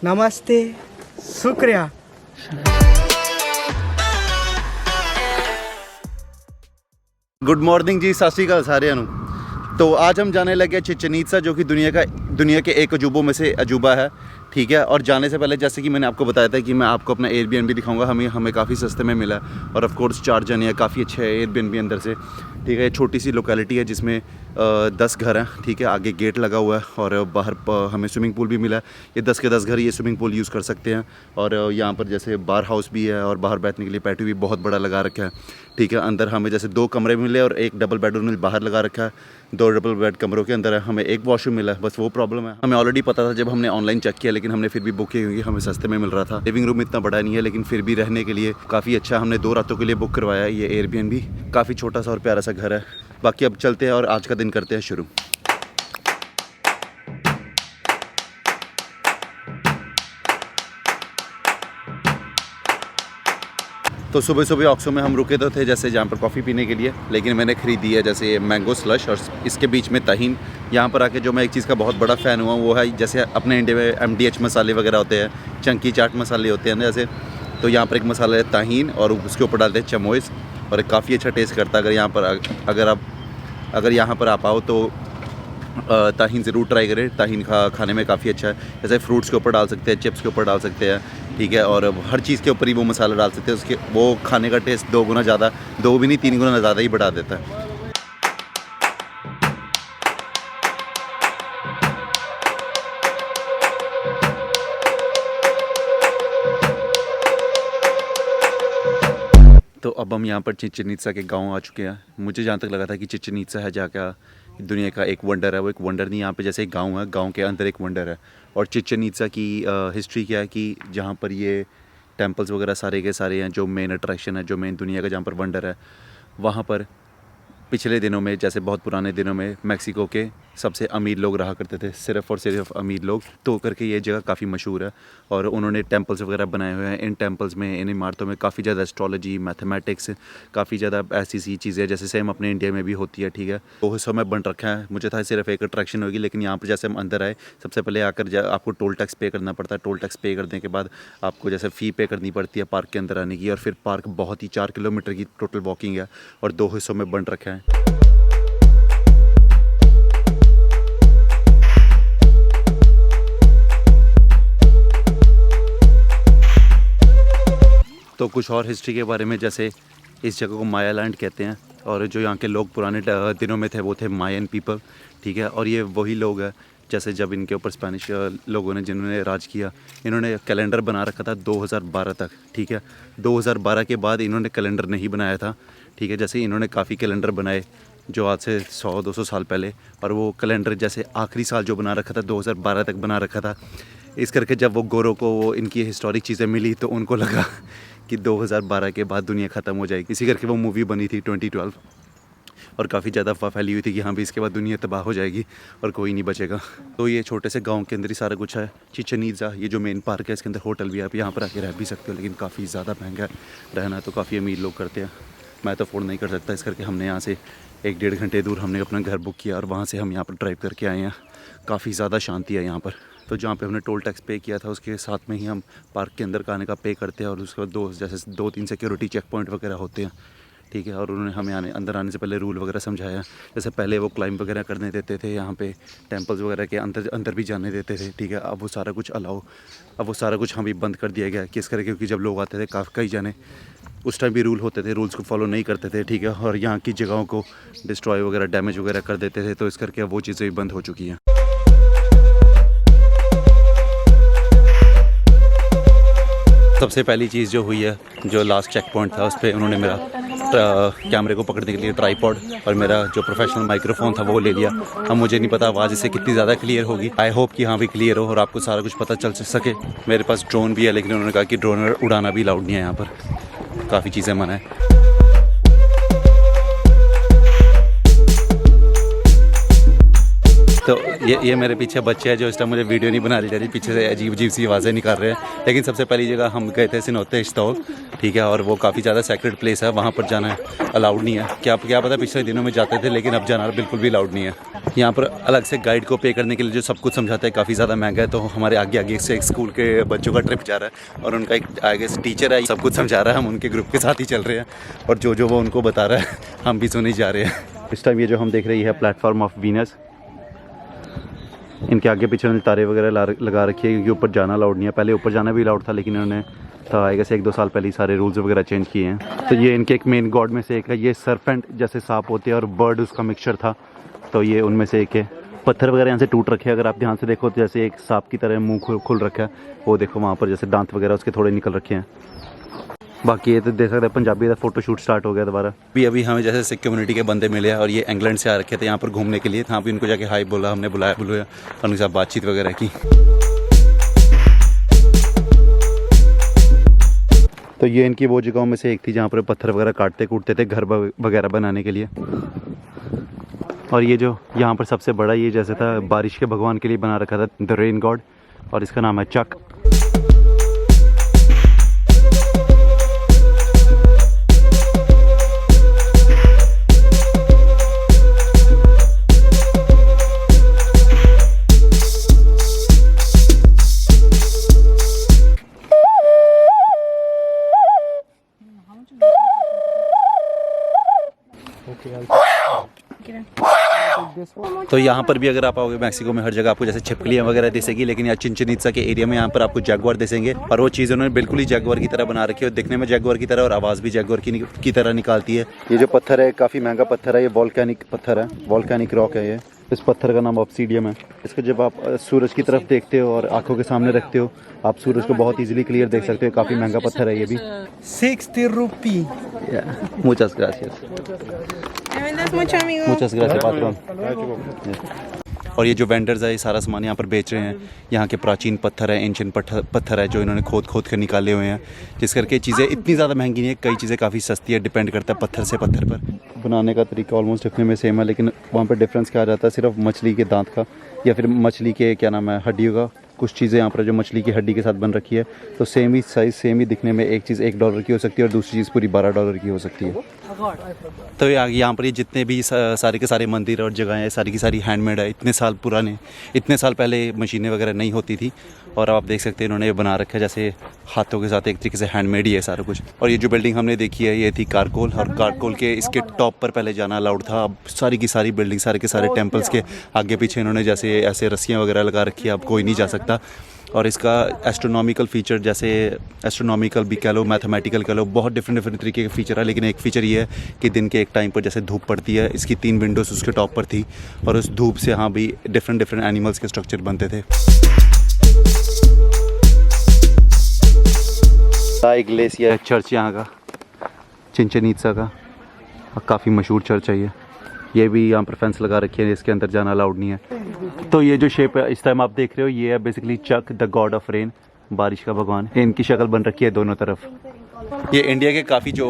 नमस्ते, शुक्रिया। Good morning जी, सत श्री अकाल सारिਆਂ ਨੂੰ। तो आज हम जाने लगे चिचिन इत्जा जो कि दुनिया के एक अजूबों में से अजूबा है, ठीक है। और जाने से पहले जैसे कि मैंने आपको बताया था कि मैं आपको अपना एयरबीएनबी दिखाऊंगा, हमें काफ़ी सस्ते में मिला है। और ऑफ कोर्स 4 जन है, काफ़ी अच्छा है एयरबीएनबी अंदर से, ठीक है। छोटी सी लोकेलिटी है जिसमें 10 घर हैं, ठीक है। आगे गेट लगा हुआ है और बाहर हमें स्विमिंग पूल भी मिला है। ये 10 के 10 घर ये स्विमिंग पूल यूज़ कर सकते हैं। और यहाँ पर जैसे बार हाउस भी है और बाहर बैठने के लिए पैटू भी बहुत बड़ा लगा रखा है, ठीक है। अंदर हमें जैसे 2 कमरे मिले और एक डबल बेडरूम बाहर लगा रखा है। 2 डबल बेड कमरों के अंदर है, हमें एक वॉशरूम मिला है, बस वो प्रॉब्लम है। हमें ऑलरेडी पता था जब हमने ऑनलाइन चेक किया, लेकिन हमने फिर भी बुक किया क्योंकि हमें सस्ते में मिल रहा था। लिविंग रूम इतना बड़ा नहीं है, लेकिन फिर भी रहने के लिए काफ़ी अच्छा। हमने 2 रातों के लिए बुक करवाया है ये एयरबीएनबी। काफ़ी छोटा सा और प्यारा सा घर है। बाकी अब चलते हैं और आज का दिन करते हैं शुरू। तो सुबह सुबह ऑक्सो में हम रुके तो थे जैसे जहाँ पर कॉफ़ी पीने के लिए, लेकिन मैंने ख़रीदी है जैसे मैंगो स्लश और इसके बीच में तहीन। यहाँ पर आके जो मैं एक चीज़ का बहुत बड़ा फ़ैन हुआ वो है जैसे अपने इंडिया में MDH मसाले वगैरह होते हैं, चंकी चाट मसाले होते हैं ना जैसे, तो यहाँ पर एक मसाला है तहीन और उसके ऊपर डालते हैं चमोइस और एक काफ़ी अच्छा टेस्ट करता है। अगर यहाँ पर आप आओ तो ताहीन ज़रूर ट्राई करें। ताहीन खाने में काफ़ी अच्छा है। जैसे फ्रूट्स के ऊपर डाल सकते हैं, चिप्स के ऊपर डाल सकते हैं, ठीक है। और हर चीज़ के ऊपर ही वो मसाला डाल सकते हैं, उसके वो खाने का टेस्ट 2 गुना ज़्यादा, 2 भी नहीं 3 गुना ज़्यादा ही बढ़ा देता है। तो अब हम यहाँ पर चिचिन इत्जा के गांव आ चुके हैं। मुझे जहाँ तक लगा था कि चिचिन इत्जा है जाकर दुनिया का एक वंडर है, वो एक वंडर नहीं। यहाँ पे जैसे एक गांव है, गांव के अंदर एक वंडर है। और चिचिन इत्जा की हिस्ट्री क्या है कि जहाँ पर ये टेम्पल्स वगैरह सारे के सारे हैं, जो मेन अट्रैक्शन है, जो मेन दुनिया का जहाँ पर वंडर है, वहाँ पर पिछले दिनों में जैसे बहुत पुराने दिनों में मैक्सिको के सबसे अमीर लोग रहा करते थे, सिर्फ़ और सिर्फ अमीर लोग। तो करके ये जगह काफ़ी मशहूर है और उन्होंने टेम्पल्स वगैरह बनाए हुए हैं। इन टेम्पल्स में, इन इमारतों में काफ़ी ज़्यादा एस्ट्रोलॉजी, मैथमेटिक्स, काफ़ी ज़्यादा ऐसी सी चीज़ें जैसे सेम अपने इंडिया में भी होती है, ठीक है। तो हिस्सों में बन रखा है। मुझे था सिर्फ एक अट्रैक्शन होगी, लेकिन यहाँ पर जैसे हम अंदर आए, सबसे पहले आकर आपको टोल टैक्स पे करना पड़ता है। टोल टैक्स पे करने के बाद आपको जैसे फ़ी पे करनी पड़ती है पार्क के अंदर आने की। और फिर पार्क बहुत ही 4 किलोमीटर की टोटल वॉकिंग है और 2 हिस्सों में बन रखा है। तो कुछ और हिस्ट्री के बारे में, जैसे इस जगह को माया लैंड कहते हैं और जो यहाँ के लोग पुराने दिनों में थे वो थे मायन पीपल, ठीक है। और ये वही लोग हैं जैसे जब इनके ऊपर स्पेनिश लोगों ने जिन्होंने राज किया, इन्होंने कैलेंडर बना रखा था 2012 तक, ठीक है। 2012 के बाद इन्होंने कैलेंडर नहीं बनाया था, ठीक है। जैसे इन्होंने काफ़ी कैलेंडर बनाए जो आज से 100-200 साल पहले, और वो कैलेंडर जैसे आखिरी साल जो बना रखा था 2012 तक बना रखा था। इस करके जब वो गोरों को वो इनकी हिस्टोरिक चीज़ें मिली तो उनको लगा कि 2012 के बाद दुनिया ख़त्म हो जाएगी। इसी करके वो मूवी बनी थी 2012 और काफ़ी ज़्यादा अफवाह फैली हुई थी कि हाँ भी इसके बाद दुनिया तबाह हो जाएगी और कोई नहीं बचेगा। तो ये छोटे से गांव के अंदर ही सारा कुछ है। चिचिन इत्जा ये जो मेन पार्क है, इसके अंदर होटल भी है, आप यहाँ पर आके रह भी सकते हो, लेकिन काफ़ी ज़्यादा महंगा है रहना, तो काफ़ी अमीर लोग करते हैं। मैं तो अफोर्ड नहीं कर सकता, इस करके हमने यहाँ से 1-1.5 घंटे दूर हमने अपना घर बुक किया और वहाँ से हम यहाँ पर ड्राइव करके आए हैं। काफ़ी ज़्यादा शांति है यहाँ पर। तो जहाँ पे हमने टोल टैक्स पे किया था उसके साथ में ही हम पार्क के अंदर आने का पे करते हैं और उसके बाद 2-3 सिक्योरिटी चेक पॉइंट वगैरह होते हैं, ठीक है। और उन्होंने हमें अंदर आने से पहले रूल वगैरह समझाया। जैसे पहले वो क्लाइंब वगैरह करने देते थे, यहाँ पे टेम्पल्स वगैरह के अंदर भी जाने देते थे, ठीक है। अब वो सारा कुछ अब वो सारा कुछ हमें बंद कर दिया गया। किस करके? क्योंकि जब लोग आते थे कई जाने, उस टाइम भी रूल होते थे, रूल्स को फॉलो नहीं करते थे, ठीक है। और यहाँ की जगहों को डिस्ट्रॉय वगैरह, डैमेज वगैरह कर देते थे, तो इस करके अब वो चीज़ें भी बंद हो चुकी हैं। सबसे पहली चीज़ जो हुई है, जो लास्ट चेक पॉइंट था, उस पर उन्होंने मेरा कैमरे को पकड़ने के लिए ट्राईपॉड और मेरा जो प्रोफेशनल माइक्रोफोन था वो ले लिया। अब मुझे नहीं पता आवाज़ इससे कितनी ज़्यादा क्लियर होगी। आई होप कि हाँ भी क्लियर हो और आपको सारा कुछ पता चल सके। मेरे पास ड्रोन भी है, लेकिन उन्होंने कहा कि ड्रोन उड़ाना भी अलाउड नहीं है यहाँ पर, काफ़ी चीज़ें मना है। तो ये मेरे पीछे बच्चे हैं जो इस टाइम मुझे वीडियो नहीं बना रही, पीछे से अजीब अजीब सी आवाज़ें निकाल रहे हैं। लेकिन सबसे पहली जगह हम गए थे सिनोते इश्तौल, ठीक है, और वो काफ़ी ज़्यादा सेक्रेट प्लेस है, वहाँ पर जाना अलाउड नहीं है। क्या पता पिछले दिनों में जाते थे, लेकिन अब जाना बिल्कुल भी अलाउड नहीं है। यहाँ पर अलग से गाइड को पे करने के लिए जो सब कुछ समझाता है काफ़ी ज़्यादा महंगा है। तो हमारे आगे से एक स्कूल के बच्चों का ट्रिप जा रहा है और उनका एक आगे से टीचर है, सब कुछ समझा रहा है, हम उनके ग्रुप के साथ ही चल रहे हैं और जो वो उनको बता रहा है हम भी सुने जा रहे हैं। इस टाइम ये जो हम देख रही है प्लेटफॉर्म ऑफ वीनस, इनके आगे पीछे उन्होंने तारे वगैरह लगा रखी है क्योंकि ऊपर जाना अलाउड नहीं है। पहले ऊपर जाना भी अलाउड था, लेकिन इन्होंने आएगा से 1-2 साल पहले ही सारे रूल्स वगैरह चेंज किए हैं। तो ये इनके एक मेन गॉड में से एक है। ये सरपेंट जैसे सांप होते हैं और बर्ड उसका मिक्सचर था, तो ये उनमें से एक है। पत्थर वगैरह यहाँ से टूट रखे हैं, अगर आप ध्यान से देखो तो जैसे एक सांप की तरह मुंह खुल रखा है, वो देखो वहाँ पर जैसे दांत वगैरह उसके थोड़े निकल रखे हैं। बाकी ये तो देख सकते हैं पंजाबी का फ़ोटो शूट स्टार्ट हो गया दोबारा। अभी हमें जैसे सिख कम्युनिटी के बंदे मिले हैं और ये इंग्लैंड से आ रखे थे यहाँ पर घूमने के लिए। यहाँ भी उनको जाके हाई बोला, हमने बुलाया और उनके साथ बातचीत वगैरह की। तो ये इनकी वो जगहों में से एक थी जहाँ पर पत्थर वगैरह काटते कूटते थे घर वगैरह बनाने के लिए। और ये जो यहाँ पर सबसे बड़ा ये जैसे था बारिश के भगवान के लिए बना रखा था, द रेन गॉड, और इसका नाम है चक। तो यहाँ पर भी अगर आप आओगे मैक्सिको में हर जगह आपको जैसे छिपकलियाँ वगैरह दिखेगी, लेकिन यहाँ चिंचन इत्सा के एरिया में यहाँ पर आपको जैगुआर दिखेंगे। और वो चीज़ उन्होंने बिल्कुल ही जैगुआर की तरह बना रखी है, दिखने में जैगुआर की तरह और आवाज़ भी जैगुआर की तरह निकालती है। ये जो पत्थर है काफ़ी महंगा पत्थर है, ये वॉल्केनिक पत्थर है, वॉल्केनिक रॉक है ये। इस पत्थर का नाम ऑब्सीडियम है। इसको जब आप सूरज की तरफ देखते हो और आंखों के सामने रखते हो, आप सूरज को बहुत इजीली क्लियर देख सकते हो। काफ़ी महंगा पत्थर है ये भी। 60 रुपी। Muchas gracias. Muchas gracias, patrón. और ये जो वेंडर्स है ये सारा सामान यहाँ पर बेच रहे हैं। यहाँ के प्राचीन पत्थर है, एंशिएंट पत्थर है जो इन्होंने खोद कर निकाले हुए हैं, जिस करके चीज़ें इतनी ज़्यादा महंगी नहीं है। कई चीज़ें काफ़ी सस्ती है, डिपेंड करता है पत्थर से पत्थर पर। बनाने का तरीका ऑलमोस्ट दिखने में सेम है, लेकिन वहाँ पर डिफरेंस क्या आ जाता है सिर्फ मछली के दांत का या फिर मछली के क्या नाम है हड्डियों का। कुछ चीज़ें यहाँ पर जो मछली की हड्डी के साथ बन रखी है, तो सेम ही साइज़ सेम ही दिखने में एक चीज़ $1 की हो सकती है और दूसरी चीज़ पूरी $12 की हो सकती है। तो यहाँ पर ये जितने भी सारे के सारे मंदिर और जगहें हैं सारी की सारी हैंडमेड है। इतने साल पुराने, इतने साल पहले मशीनें वगैरह नहीं होती थी और आप देख सकते हैं इन्होंने ये बना रखा है जैसे हाथों के साथ, एक तरीके से हैंडमेड ही है सारा कुछ। और ये जो बिल्डिंग हमने देखी है ये थी कारकोल, और कारकोल के इसके टॉप पर पहले जाना अलाउड था। अब सारी की सारी बिल्डिंग, सारे के सारे टेम्पल्स के आगे पीछे इन्होंने जैसे ऐसे रस्सियाँ वगैरह लगा रखी है, अब कोई नहीं जा सकता। और इसका एस्ट्रोनॉमिकल फ़ीचर, जैसे एस्ट्रोनॉमिकल भी कह लो, मैथमेटिकल कह लो, बहुत डिफरेंट तरीके के फ़ीचर है। लेकिन एक फ़ीचर ये है कि दिन के एक टाइम पर जैसे धूप पड़ती है, इसकी 3 विंडोज़ उसके टॉप पर थी और उस धूप से यहाँ भी डिफरेंट एनिमल्स के स्ट्रक्चर बनते थे। ग्लेशियर चर्च यहाँ का, चिंचन इत्सा का, काफ़ी मशहूर चर्च है ये भी यहाँ पर फेंस लगा रखी है, इसके अंदर जाना अलाउड नहीं है। तो ये जो शेप है इस टाइम आप देख रहे हो, ये है basically Chaac, the god of rain, बारिश का भगवान। इनकी शक्ल बन रखी है दोनों तरफ। ये इंडिया के काफ़ी जो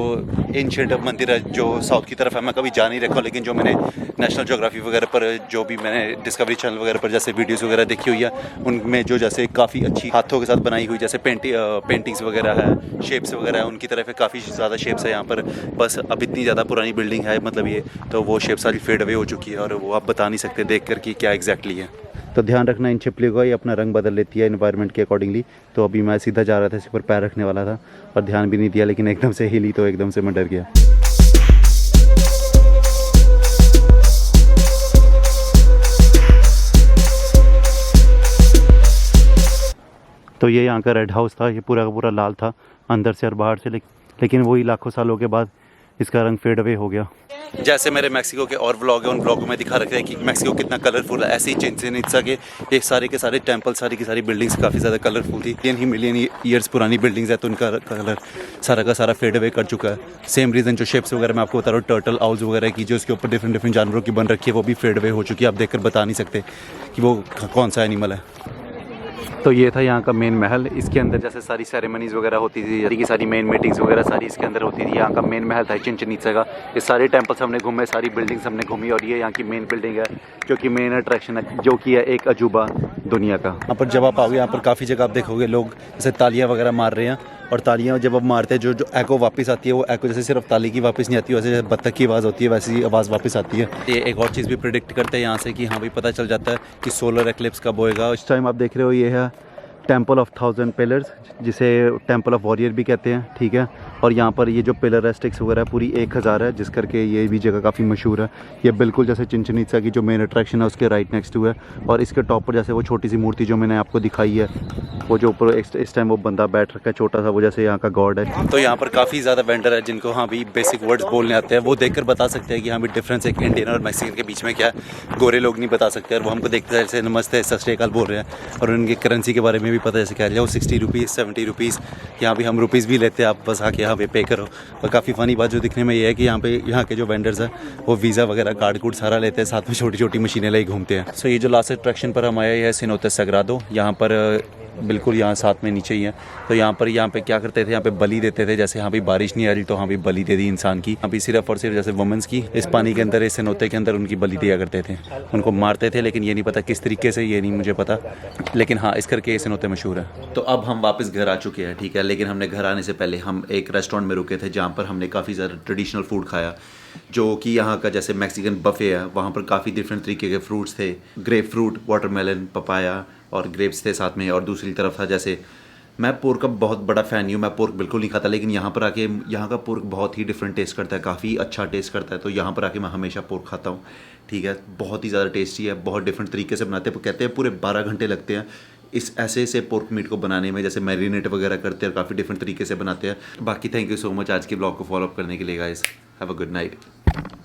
एंशिएंट मंदिर है जो साउथ की तरफ है, मैं कभी जा नहीं रखा, लेकिन जो मैंने नेशनल ज्योग्राफी वगैरह पर, जो भी मैंने डिस्कवरी चैनल वगैरह पर जैसे वीडियोस वगैरह देखी हुई है, उनमें जो जैसे काफ़ी अच्छी हाथों के साथ बनाई हुई जैसे पेंटिंग्स वगैरह है, शेप्स वगैरह है, उनकी तरफ काफ़ी ज़्यादा शेप्स है यहाँ पर। बस अब इतनी ज़्यादा पुरानी बिल्डिंग है, मतलब ये तो वो शेप सारी फेड अवे हो चुकी है और वो आप बता नहीं सकते देख कर कि क्या एग्जैक्टली है। तो ध्यान रखना, इन छिपकलियों का ये अपना रंग बदल लेती है एनवायरनमेंट के अकॉर्डिंगली। तो अभी मैं सीधा जा रहा था, इस पर पैर रखने वाला था और ध्यान भी नहीं दिया, लेकिन एकदम से हिली तो एकदम से मैं डर गया। तो ये यहाँ का रेड हाउस था, ये पूरा का पूरा लाल था अंदर से और बाहर से, लेकिन वही लाखों सालों के बाद इसका रंग फेड अवे हो गया। जैसे मेरे मैक्सिको के और व्लॉग है, उन व्लॉगों में दिखा रखे हैं कि मैक्सिको कितना कलरफुल है, ऐसे ही चिंचन इत्सा के ये सारे के सारे टेंपल, सारी की सारी बिल्डिंग्स काफ़ी ज़्यादा कलरफुल थी। मिलियन ईयर्स पुरानी बिल्डिंग्स है, तो उनका कलर सारा का सारा फेड अवे कर चुका है। सेम रीज़न जो शेप्स वगैरह मैं आपको बता रहा हूँ, टर्टल आउल्स वगैरह की जो उसके ऊपर डिफरेंट जानवरों की बन रखी है, वो भी फेड अवे हो चुकी है। आप देखकर बता नहीं सकते कि वो कौन सा एनिमल है। तो ये था यहाँ का मेन महल। इसके अंदर जैसे सारी सेरेमनीज़ वगैरह होती थी, यानी कि सारी मेन मीटिंग्स वगैरह सारी इसके अंदर होती थी। यहाँ का मेन महल था चिंचन इत्सा का। ये सारे टेम्पल्स हमने घूमे, सारी बिल्डिंग्स हमने घूमी, और ये यहाँ की मेन बिल्डिंग है जो कि मेन अट्रैक्शन है, जो कि है एक अजूबा दुनिया का। यहाँ पर जब आप आओगे, यहाँ पर काफ़ी जगह आप देखोगे लोग जैसे तालियाँ वगैरह मार रहे हैं, और तालियाँ जब आप मारते हैं जो एको वापस आती है, वो एको जैसे सिर्फ ताली की वापस नहीं आती, वैसे जैसे बत्तख की आवाज़ होती है वैसी आवाज़ वापस आती है। ये एक और चीज़ भी प्रिडिक्ट करते हैं यहाँ से कि हाँ भाई पता चल जाता है कि सोलर एक्लिप्स कब होएगा। इस टाइम आप देख रहे हो ये है टेम्पल ऑफ 1000 पिलर्स, जिसे टेम्पल ऑफ वॉरियर भी कहते हैं, ठीक है। और यहाँ पर ये जो पिलर है, स्टिक्स वगैरह पूरी 1000 है, जिस करके ये भी जगह काफ़ी मशहूर है। ये बिल्कुल जैसे चिंचन इत्सा की जो मेन अट्रैक्शन है उसके राइट नेक्स्ट टू है। और इसके टॉप पर जैसे वो छोटी सी मूर्ति जो मैंने आपको दिखाई है, वो जो ऊपर इस टाइम वो बंदा बैठ रखा है छोटा सा, वो जैसे यहाँ का गॉड है। तो यहाँ पर काफ़ी ज़्यादा वेंडर है जिनको हाँ भी बेसिक वर्ड्स बोलने आते हैं, वो देखकर बता सकते हैं कि हाँ भी डिफरेंस एक इंडियन और मैक्सिकन के बीच में क्या है। गोरे लोग नहीं बता सकते, और वो हमको देखते हैं जैसे नमस्ते सत श्री अकाल बोल रहे हैं, और उनकी करेंसी के बारे में भी पता जैसे कह रहे हैं 60 रुपीज़ 70 रुपीज़। यहाँ भी हम रुपीज़ भी लेते हैं, आप बस आके यहाँ पे पे करो। और काफ़ी फ़नी बात जो दिखने में ये है कि यहाँ के जो वेंडर्स हैं वो वीज़ा वगैरह कार्ड कूड सारा लेते हैं, साथ में छोटी छोटी मशीनें ले घूमते हैं। सो ये जो लास्ट अट्रैक्शन पर हम आए हैं सिनोते सग्रादो, यहाँ पर बिल्कुल यहाँ साथ में नीचे ही है। तो यहाँ पे क्या करते थे, यहाँ पे बलि देते थे। जैसे यहाँ पे बारिश नहीं आ रही तो यहाँ पे बलि दे दी इंसान की। यहाँ पे सिर्फ और सिर्फ जैसे वुमेंस की इस पानी के अंदर, इस सिनोते के अंदर उनकी बलि दिया करते थे। उनको मारते थे, लेकिन ये नहीं पता किस तरीके से, ये नहीं मुझे पता, लेकिन हाँ इस करके ये सिनोते मशहूर है। तो अब हम वापस घर आ चुके हैं, ठीक है। लेकिन हमने घर आने से पहले हम एक रेस्टोरेंट में रुके थे जहाँ पर हमने काफ़ी ज़्यादा ट्रेडिशनल फूड खाया, जो कि यहाँ का जैसे मैक्सिकन बफे है। वहाँ पर काफ़ी डिफरेंट तरीके के फ्रूट्स थे, ग्रेप फ्रूट, वाटरमेलन, पपाया और ग्रेप्स थे साथ में। और दूसरी तरफ था जैसे, मैं पोर्क का बहुत बड़ा फ़ैन नहीं हूँ, मैं पोर्क बिल्कुल नहीं खाता, लेकिन यहाँ पर आके यहाँ का पोर्क बहुत ही डिफरेंट टेस्ट करता है, काफ़ी अच्छा टेस्ट करता है। तो यहाँ पर आके मैं हमेशा पोर्क खाता हूँ, ठीक है। बहुत ही ज़्यादा टेस्टी है, बहुत डिफरेंट तरीके से बनाते हैं। कहते हैं पूरे 12 घंटे लगते हैं इस ऐसे पोर्क मीट को बनाने में, जैसे मैरिनेट वगैरह करते हैं और काफ़ी डिफरेंट तरीके से बनाते हैं। बाकी थैंक यू सो मच आज के ब्लॉग को फॉलो अप करने के लिए guys. Have a good night.